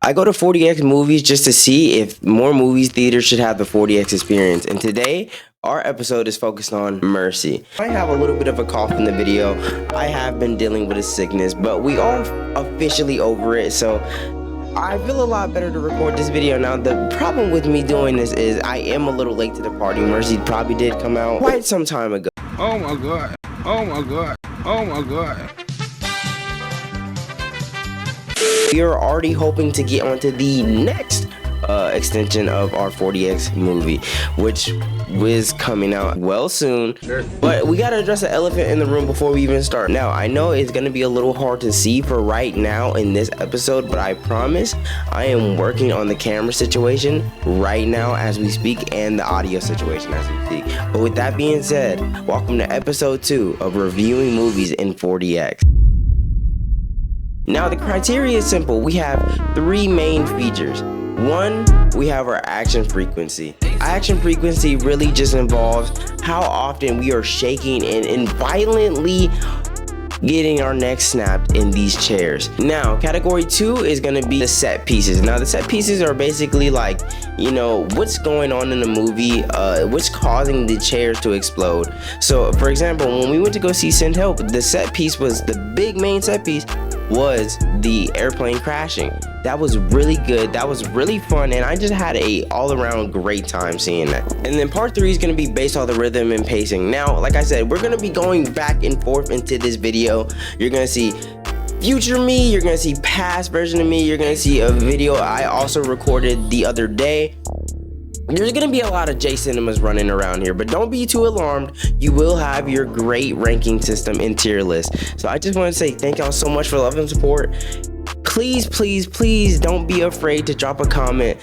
I go to 40X movies just to see if more movies theaters should have the 40X experience. And today, our episode is focused on Mercy. I have a little bit of a cough in the video. I have been dealing with a sickness, but we are officially over it. So I feel a lot better to record this video. Now, the problem with me doing this is I am a little late to the party. Mercy probably did come out quite some time ago. Oh my God. Oh my God. Oh my God. We are already hoping to get onto the next extension of our 40X movie, which is coming out well soon. But we gotta address the elephant in the room before we even start. Now, I know it's gonna be a little hard to see for right now in this episode, but I promise I am working on the camera situation right now as we speak and the audio situation as we speak. But with that being said, welcome to episode 2 of reviewing movies in 40X. Now, the criteria is simple. We have 3 main features. 1, we have our action frequency. Action frequency really just involves how often we are shaking and violently getting our necks snapped in these chairs. Now, category 2 is gonna be the set pieces. Now, the set pieces are basically like, you know, what's going on in the movie, what's causing the chairs to explode. So, for example, when we went to go see Send Help, the set piece was, the big main set piece was the airplane crashing. That was really good, that was really fun, and I just had a all-around great time seeing that. And then part 3 is going to be based on the rhythm and pacing. Now, like I said, we're going to be going back and forth into this video. You're going to see future me, you're going to see past version of me, you're going to see a video I also recorded the other day. There's gonna be a lot of J cinemas running around here, but don't be too alarmed. You will have your great ranking system in tier list. So I just want to say thank y'all so much for love and support. Please, please, please don't be afraid to drop a comment.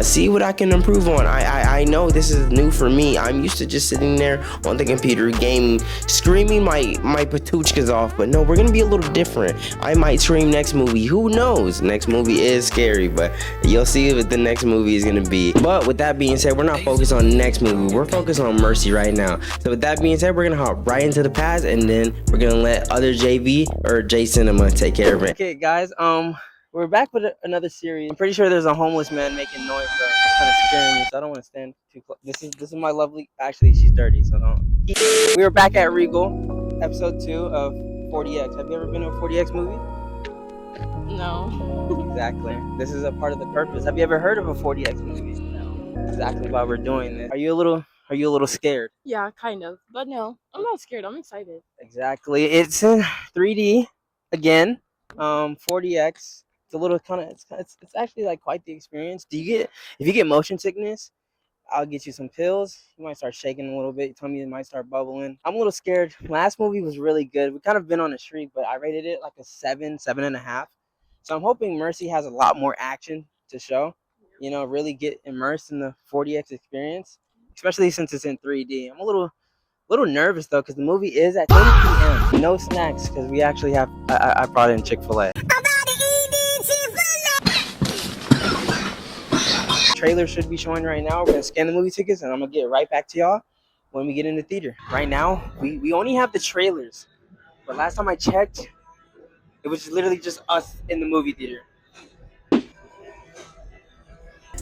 See what I can improve on. I know this is new for me. I'm used to just sitting there on the computer gaming, screaming my patuchkas off, but no, we're gonna be a little different. I might stream next movie, who knows? Next movie is scary, but you'll see what the next movie is gonna be. But with that being said, we're not focused on the next movie, we're focused on Mercy right now. So with that being said, we're gonna hop right into the past, and then we're gonna let other JV or J Cinema take care of it. Okay guys, we're back with another series. I'm pretty sure there's a homeless man making noise, so it's kind of scaring me, so I don't want to stand too close. This is my lovely, actually she's dirty, so don't. We were back at Regal, episode 2 of 40X. Have you ever been to a 40X movie? No. Exactly. This is a part of the purpose. Have you ever heard of a 40X movie? No. Exactly why we're doing this. Are you a little scared? Yeah, kind of. But no, I'm not scared. I'm excited. Exactly. It's in 3D again. 40X. It's a little kind of, it's actually like quite the experience. If you get motion sickness, I'll get you some pills. You might start shaking a little bit. Your tummy might start bubbling. I'm a little scared. Last movie was really good. We kind of been on a streak, but I rated it like a 7.5. So I'm hoping Mercy has a lot more action to show. You know, really get immersed in the 40X experience, especially since it's in 3D. I'm a little nervous though, because the movie is at 10 p.m. No snacks, because we actually have, I brought in Chick-fil-A. Trailer should be showing right now. We're gonna scan the movie tickets, and I'm gonna get right back to y'all when we get in the theater. Right now, we only have the trailers, but last time I checked, it was literally just us in the movie theater.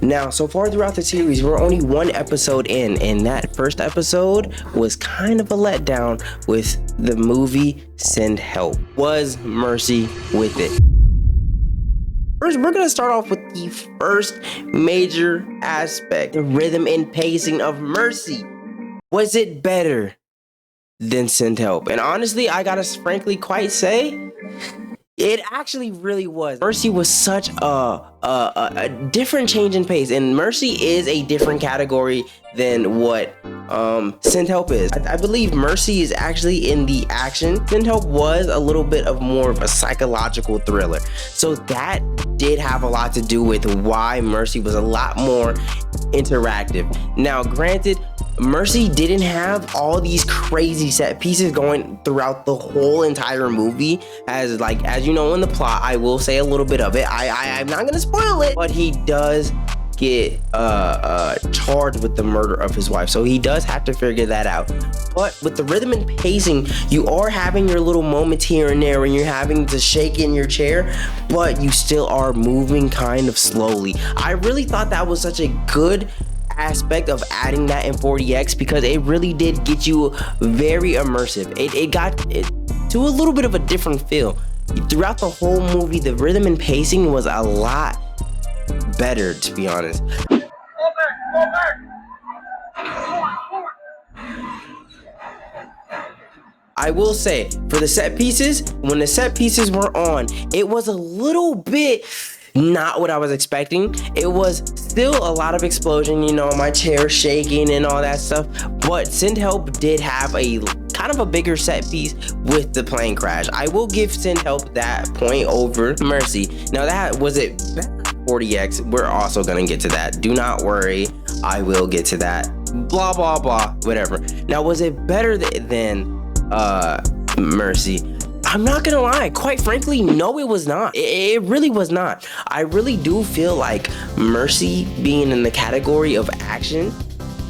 Now, so far throughout the series, we're only 1 episode in, and that first episode was kind of a letdown with the movie Send Help. Was Mercy with it? First, we're gonna start off with the first major aspect, the rhythm and pacing of Mercy. Was it better than Send Help? And honestly, I gotta frankly quite say, it actually really was. Mercy was such a different change in pace, and Mercy is a different category than what Send Help is. I believe Mercy is actually in the action. Send Help was a little bit of more of a psychological thriller. So that did have a lot to do with why Mercy was a lot more interactive. Now, granted, Mercy didn't have all these crazy set pieces going throughout the whole entire movie. As you know in the plot, I will say a little bit of it. I'm not gonna spoil it, but he does get charged with the murder of his wife, so he does have to figure that out. But with the rhythm and pacing, you are having your little moments here and there when you're having to shake in your chair, but you still are moving kind of slowly. I really thought that was such a good aspect of adding that in 40X, because it really did get you very immersive. It got it to a little bit of a different feel. Throughout the whole movie, the rhythm and pacing was a lot better, to be honest. I will say, for the set pieces, when the set pieces were on, it was a little bit not what I was expecting. It was still a lot of explosion, you know, my chair shaking and all that stuff, but Send Help did have a kind of a bigger set piece with the plane crash. I will give Send Help that point over Mercy. Now that was it 40X. We're also gonna get to that. Do not worry, I will get to that. Blah blah blah, whatever. Now, was it better than Mercy? I'm not gonna lie, quite frankly, no, it was not. It really was not. I really do feel like Mercy being in the category of action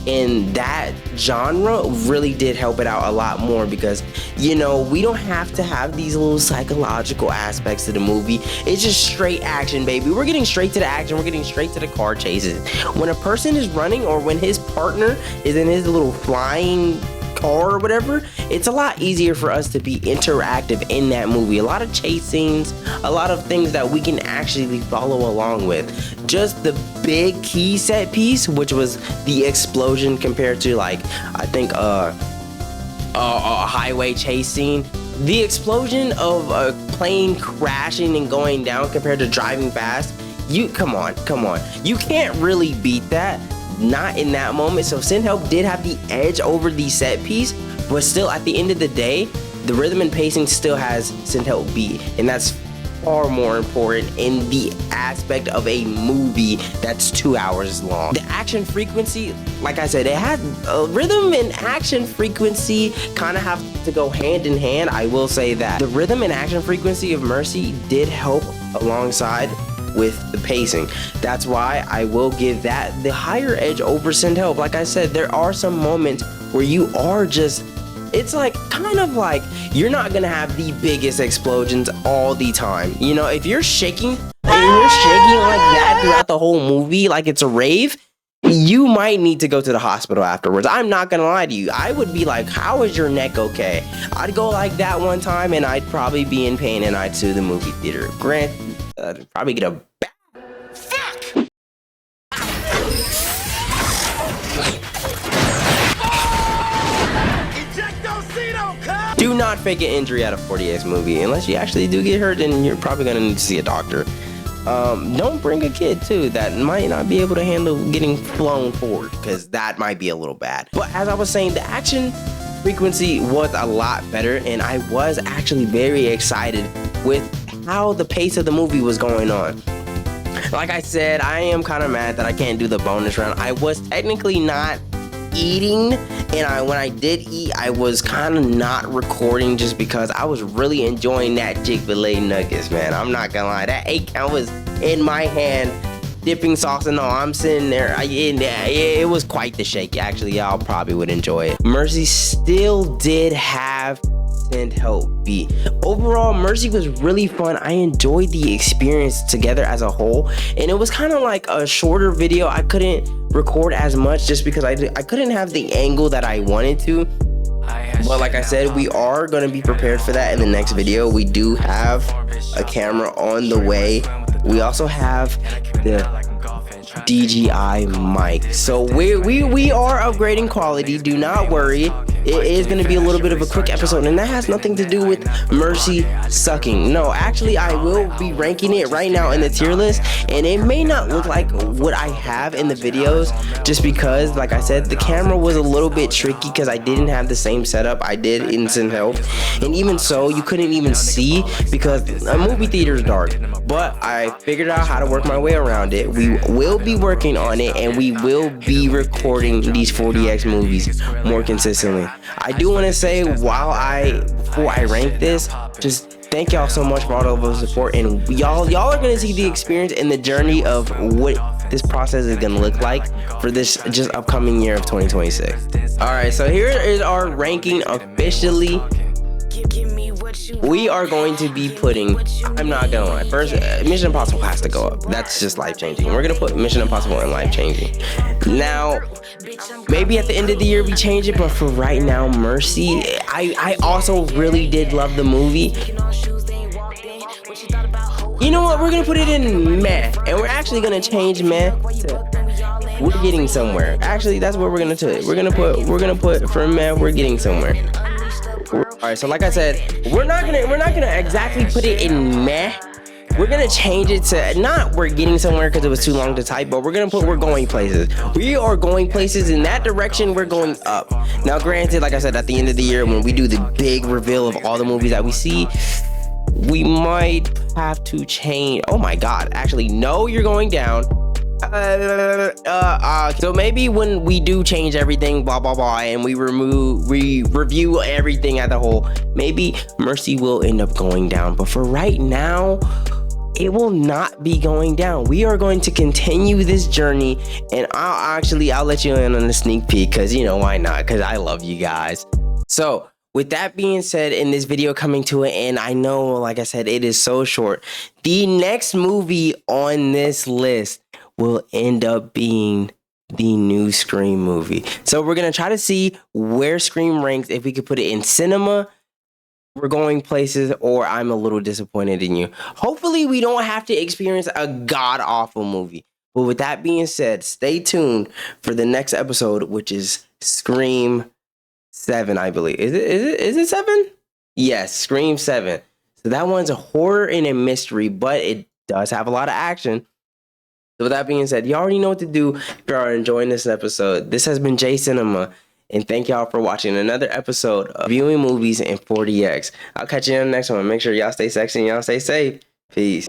in that genre really did help it out a lot more, because, you know, we don't have to have these little psychological aspects to the movie. It's just straight action, baby. We're getting straight to the action. We're getting straight to the car chases. When a person is running, or when his partner is in his little flying car or whatever, it's a lot easier for us to be interactive in that movie. A lot of chase scenes, a lot of things that we can actually follow along with. Just the big key set piece, which was the explosion, compared to, like, I think a highway chase scene. The explosion of a plane crashing and going down compared to driving fast, come on, you can't really beat that. Not in that moment. So Send Help did have the edge over the set piece, but still, at the end of the day, the rhythm and pacing still has Send Help beat, and that's far more important in the aspect of a movie that's 2 hours long. The action frequency, like I said, it had rhythm and action frequency kind of have to go hand in hand. I will say that the rhythm and action frequency of Mercy did help alongside with the pacing. That's why I will give that the higher edge over Send Help. Like I said, there are some moments where you are just, it's like kind of like you're not gonna have the biggest explosions all the time. You know, if you're shaking like that throughout the whole movie, like it's a rave, you might need to go to the hospital afterwards. I'm not gonna lie to you. I would be like, how is your neck okay? I'd go like that one time and I'd probably be in pain and I'd sue the movie theater. Grant, I'd probably get a fuck. Do not fake an injury at a 40X movie. Unless you actually do get hurt, then you're probably gonna need to see a doctor. Don't bring a kid too that might not be able to handle getting flown forward, because that might be a little bad. But as I was saying, the action frequency was a lot better, and I was actually very excited with how the pace of the movie was going on. Like I said, I am kind of mad that I can't do the bonus round. I was technically not eating, and when I did eat, I was kind of not recording just because I was really enjoying that Chick-fil-A nuggets, man. I'm not gonna lie, that 8 count was in my hand, dipping sauce and all. I'm sitting there, it was quite the shake. Actually, y'all probably would enjoy it. Mercy still did have Send Help beat. Overall, Mercy was really fun. I enjoyed the experience together as a whole, and it was kind of like a shorter video. I couldn't record as much just because I couldn't have the angle that I wanted to. But like I said, we are going to be prepared for that in the next video. We do have a camera on the way. We also have the DJI mic, so we are upgrading quality. Do not worry, it is going to be a little bit of a quick episode, and that has nothing to do with Mercy sucking. No, actually, I will be ranking it right now in the tier list, and it may not look like what I have in the videos, just because, like I said, the camera was a little bit tricky because I didn't have the same setup I did in Send Help, and even so, you couldn't even see because a movie theater is dark. But I figured out how to work my way around it. We will be working on it, and we will be recording these 40X movies more consistently. I do want to say, before I rank this, just thank y'all so much for all of the support, and y'all are gonna see the experience and the journey of what this process is gonna look like for this just upcoming year of 2026. All right, so here is our ranking officially. We are going to be putting, I'm not gonna lie, first Mission Impossible has to go up. That's just life-changing. We're gonna put Mission Impossible in life-changing. Now, maybe at the end of the year we change it, but for right now, Mercy, I also really did love the movie. You know what, we're gonna put it in meh, and we're actually gonna change meh to we're getting somewhere. Actually, that's what we're gonna do. We're gonna put for meh, we're getting somewhere. Alright, so like I said, we're not gonna exactly put it in meh. We're gonna change it to not we're getting somewhere because it was too long to type, but we're gonna put we're going places. We are going places in that direction, we're going up. Now granted, like I said, at the end of the year when we do the big reveal of all the movies that we see, we might have to change. Oh my god, actually no, you're going down. So maybe when we do change everything, blah blah blah, and we review everything as a whole, maybe Mercy will end up going down. But for right now, it will not be going down. We are going to continue this journey, and I'll let you in on a sneak peek, because you know why not, because I love you guys. So with that being said, in this video coming to an end, I know, like I said, it is so short. The next movie on this list will end up being the new Scream movie. So we're gonna try to see where Scream ranks, if we could put it in cinema, we're going places, or I'm a little disappointed in you. Hopefully we don't have to experience a god-awful movie. But with that being said, stay tuned for the next episode, which is Scream 7, I believe. Is it 7? Yes, Scream 7. So that one's a horror and a mystery, but it does have a lot of action. So with that being said, you already know what to do if you are enjoying this episode. This has been J Cinema, and thank y'all for watching another episode of Viewing Movies in 40X. I'll catch you in the next one. Make sure y'all stay sexy and y'all stay safe. Peace.